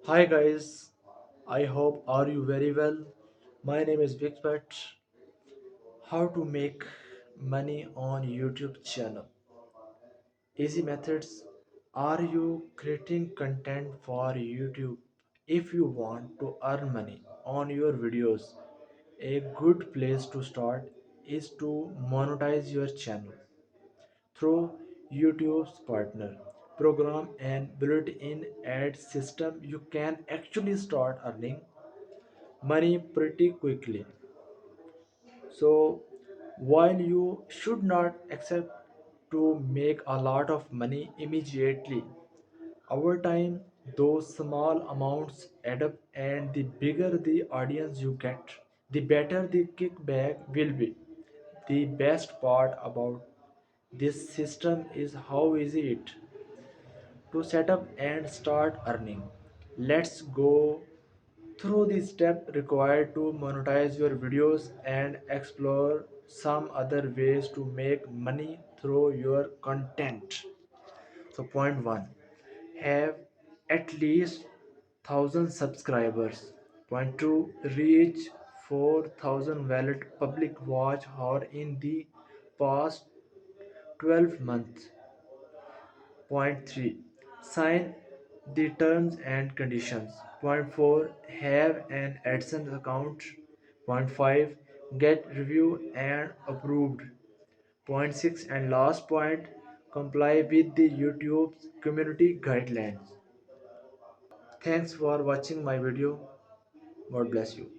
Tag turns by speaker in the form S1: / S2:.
S1: Hi guys, I hope are you very well. My name is Waqas. How to make money on YouTube channel? Easy methods. Are you creating content for YouTube? If you want to earn money on your videos, a good place to start is to monetize your channel through YouTube's partner program and built-in ad system. You can actually start earning money pretty quickly. So, while you should not accept to make a lot of money immediately, over time those small amounts add up, and the bigger the audience you get, the better the kickback will be. The best part about this system is how easy it to set up and start earning. Let's go through the steps required to monetize your videos and explore some other ways to make money through your content. So point 1, have at least 1000 subscribers. Point 2, reach 4000 valid public watch hour in the past 12 months. Point 3, sign the terms and conditions. Point 4, have an AdSense account. Point 5, get review and approved. Point 6 and last point, comply with the YouTube's community guidelines. Thanks for watching my video. God bless you.